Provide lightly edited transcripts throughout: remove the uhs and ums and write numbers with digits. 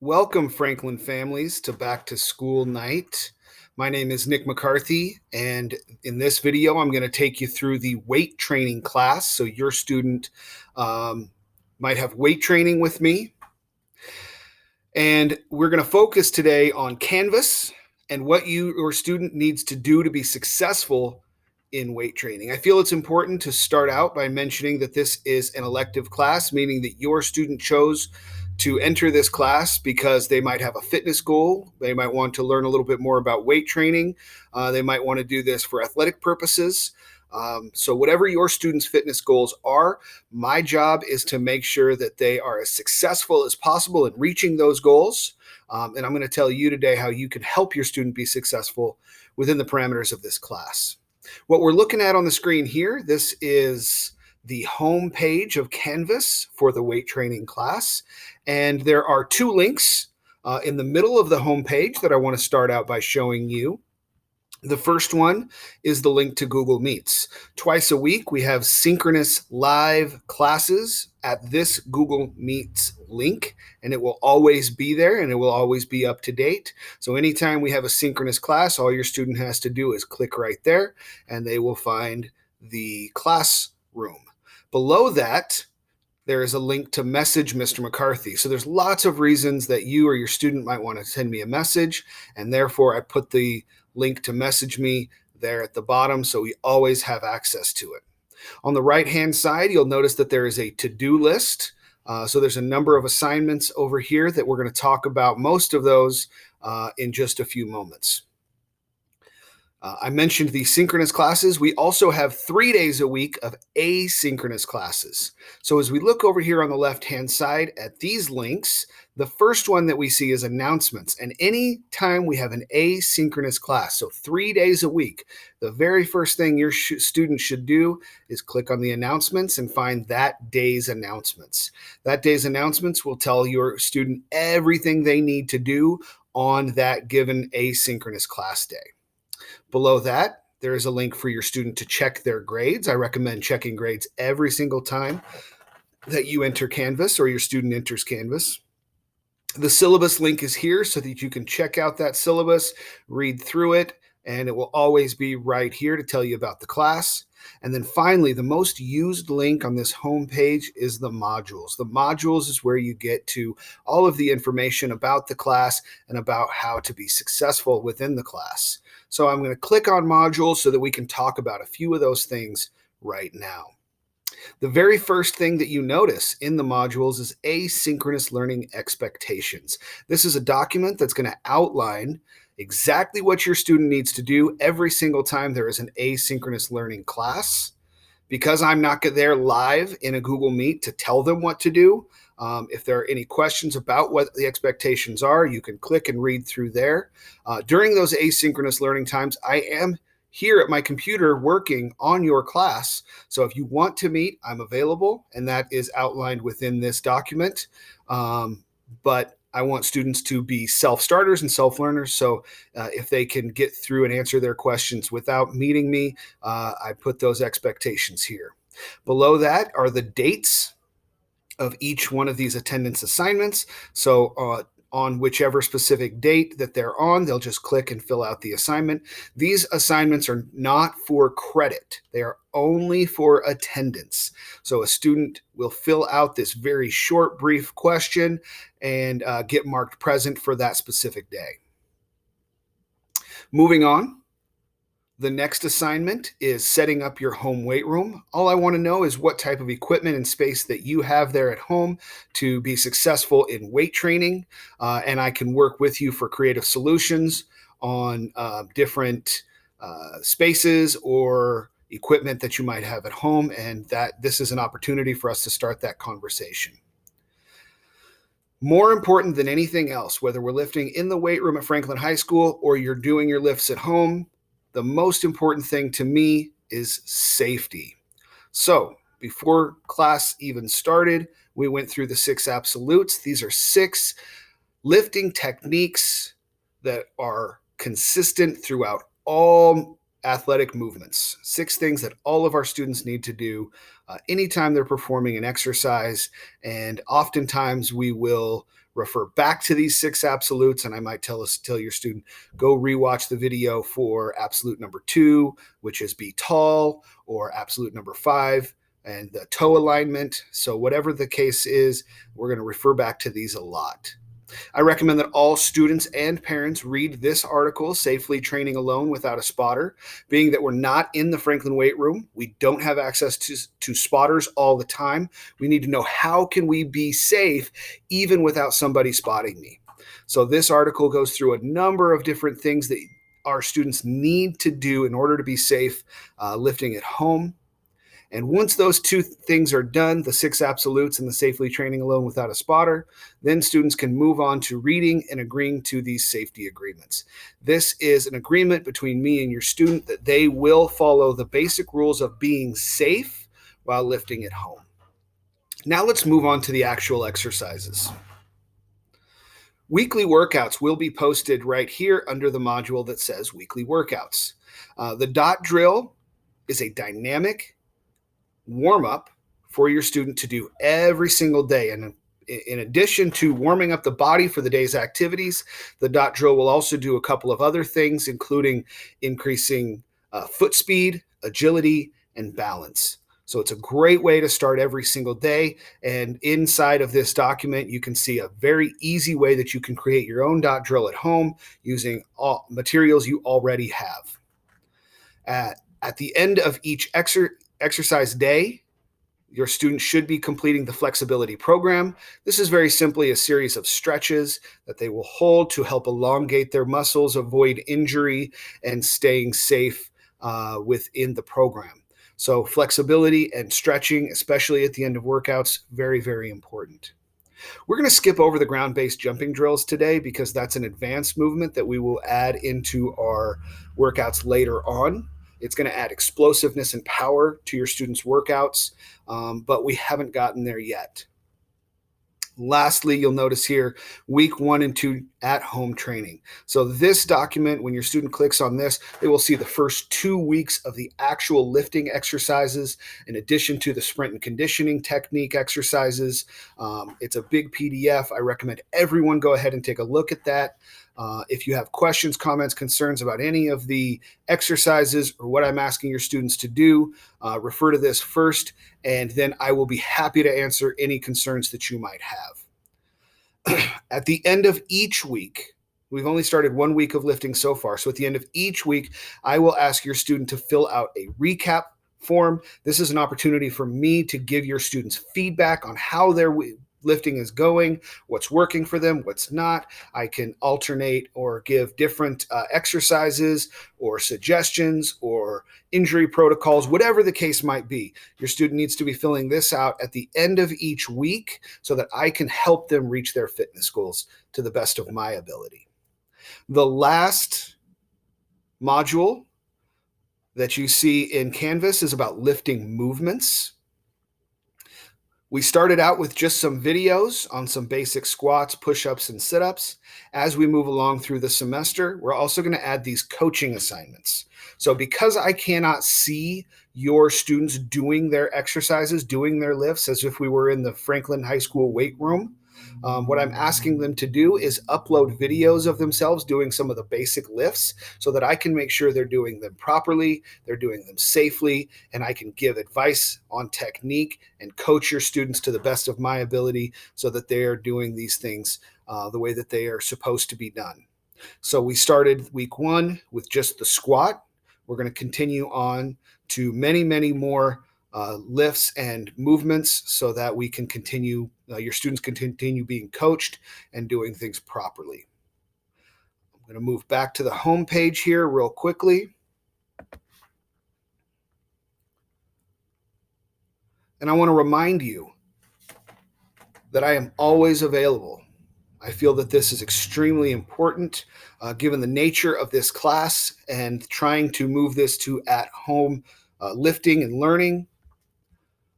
Welcome, Franklin families, to Back to School Night. My name is Nick McCarthy, and in this video, I'm going to take you through the weight training class. So your student might have weight training with me. And we're going to focus today on Canvas and what your student needs to do to be successful in weight training. I feel it's important to start out by mentioning that this is an elective class, meaning that your student chose to enter this class because they might have a fitness goal. They might want to learn a little bit more about weight training. They might want to do this for athletic purposes. So whatever your students' fitness goals are, my job is to make sure that they are as successful as possible in reaching those goals. And I'm going to tell you today how you can help your student be successful within the parameters of this class. What we're looking at on the screen here, this is the home page of Canvas for the weight training class. And there are two links in the middle of the home page that I want to start out by showing you. The first one is the link to Google Meets. Twice a week, we have synchronous live classes at this Google Meets link, and it will always be there and it will always be up to date. So anytime we have a synchronous class, all your student has to do is click right there and they will find the classroom. Below that, there is a link to message Mr. McCarthy. So there's lots of reasons that you or your student might want to send me a message, and therefore I put the link to message me there at the bottom so we always have access to it. On the right-hand side, you'll notice that there is a to-do list. So there's a number of assignments over here that we're going to talk about, most of those in just a few moments. I mentioned the synchronous classes. We also have 3 days a week of asynchronous classes. So as we look over here on the left-hand side at these links, the first one that we see is announcements. And any time we have an asynchronous class, so 3 days a week, the very first thing your student should do is click on the announcements and find that day's announcements. That day's announcements will tell your student everything they need to do on that given asynchronous class day. Below that, there is a link for your student to check their grades. I recommend checking grades every single time that you enter Canvas or your student enters Canvas. The syllabus link is here so that you can check out that syllabus, read through it, and it will always be right here to tell you about the class. And then finally, the most used link on this home page is the modules. The modules is where you get to all of the information about the class and about how to be successful within the class. So I'm going to click on modules so that we can talk about a few of those things right now. The very first thing that you notice in the modules is asynchronous learning expectations. This is a document that's going to outline exactly what your student needs to do every single time there is an asynchronous learning class. Because I'm not there live in a Google Meet to tell them what to do, if there are any questions about what the expectations are, you can click and read through there. During those asynchronous learning times, I am here at my computer working on your class. So if you want to meet, I'm available, and that is outlined within this document. But I want students to be self-starters and self-learners. So if they can get through and answer their questions without meeting me, I put those expectations here. Below that are the dates of each one of these attendance assignments. So on whichever specific date that they're on, they'll just click and fill out the assignment. These assignments are not for credit. They are only for attendance. So a student will fill out this very short, brief question and get marked present for that specific day. Moving on. The next assignment is setting up your home weight room. All I want to know is what type of equipment and space that you have there at home to be successful in weight training. And I can work with you for creative solutions on different spaces or equipment that you might have at home. And that this is an opportunity for us to start that conversation. More important than anything else, whether we're lifting in the weight room at Franklin High School or you're doing your lifts at home, the most important thing to me is safety. So before class even started, we went through the 6 absolutes. These are 6 lifting techniques that are consistent throughout all athletic movements. 6 things that all of our students need to do anytime they're performing an exercise. And oftentimes we will refer back to these 6 absolutes, and I might tell your student, go rewatch the video for absolute number 2, which is be tall, or absolute number 5, and the toe alignment. So whatever the case is, we're going to refer back to these a lot. I recommend that all students and parents read this article, Safely Training Alone Without a Spotter. Being that we're not in the Franklin weight room, we don't have access to spotters all the time. We need to know, how can we be safe even without somebody spotting me? So this article goes through a number of different things that our students need to do in order to be safe lifting at home. And once those 2 things are done, the 6 absolutes and the Safely Training Alone Without a Spotter, then students can move on to reading and agreeing to these safety agreements. This is an agreement between me and your student that they will follow the basic rules of being safe while lifting at home. Now let's move on to the actual exercises. Weekly workouts will be posted right here under the module that says Weekly Workouts. The dot drill is a dynamic warm up for your student to do every single day. And in addition to warming up the body for the day's activities, the dot drill will also do a couple of other things, including increasing foot speed, agility, and balance. So it's a great way to start every single day. And inside of this document, you can see a very easy way that you can create your own dot drill at home using all materials you already have. At the end of each exercise day, your student should be completing the flexibility program. This is very simply a series of stretches that they will hold to help elongate their muscles, avoid injury, and staying safe within the program. So flexibility and stretching, especially at the end of workouts, very, very important. We're going to skip over the ground-based jumping drills today because that's an advanced movement that we will add into our workouts later on. It's going to add explosiveness and power to your students' workouts, but we haven't gotten there yet. Lastly, you'll notice here, week 1 and 2 at-home training. So this document, when your student clicks on this, they will see the first 2 weeks of the actual lifting exercises, in addition to the sprint and conditioning technique exercises. It's a big PDF. I recommend everyone go ahead and take a look at that. If you have questions, comments, concerns about any of the exercises or what I'm asking your students to do, refer to this first, and then I will be happy to answer any concerns that you might have. At the end of each week, we've only started 1 week of lifting so far. So at the end of each week, I will ask your student to fill out a recap form. This is an opportunity for me to give your students feedback on how their lifting is going, what's working for them, what's not. I can alternate or give different exercises or suggestions or injury protocols, whatever the case might be. Your student needs to be filling this out at the end of each week so that I can help them reach their fitness goals to the best of my ability. The last module that you see in Canvas is about lifting movements. We started out with just some videos on some basic squats, push-ups, and sit-ups. As we move along through the semester, we're also going to add these coaching assignments. So because I cannot see your students doing their exercises, doing their lifts as if we were in the Franklin High School weight room, what I'm asking them to do is upload videos of themselves doing some of the basic lifts so that I can make sure they're doing them properly, they're doing them safely, and I can give advice on technique and coach your students to the best of my ability so that they are doing these things the way that they are supposed to be done. So we started week 1 with just the squat. We're going to continue on to many, many more lifts and movements so that we can continue, your students can continue being coached and doing things properly. I'm going to move back to the home page here real quickly. And I want to remind you that I am always available. I feel that this is extremely important given the nature of this class and trying to move this to at-home lifting and learning.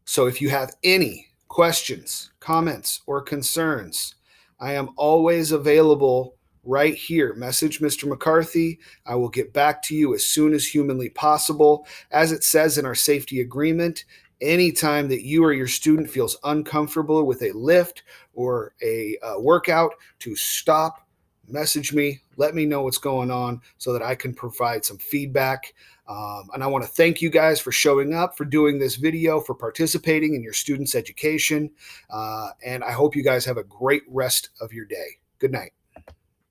So if you have any questions, comments, or concerns, I am always available right here. Message Mr. McCarthy. I will get back to you as soon as humanly possible. As it says in our safety agreement, Anytime that you or your student feels uncomfortable with a lift or a workout, to stop, message me, let me know what's going on so that I can provide some feedback. And I want to thank you guys for showing up, for doing this video, for participating in your students' education. And I hope you guys have a great rest of your day. Good night.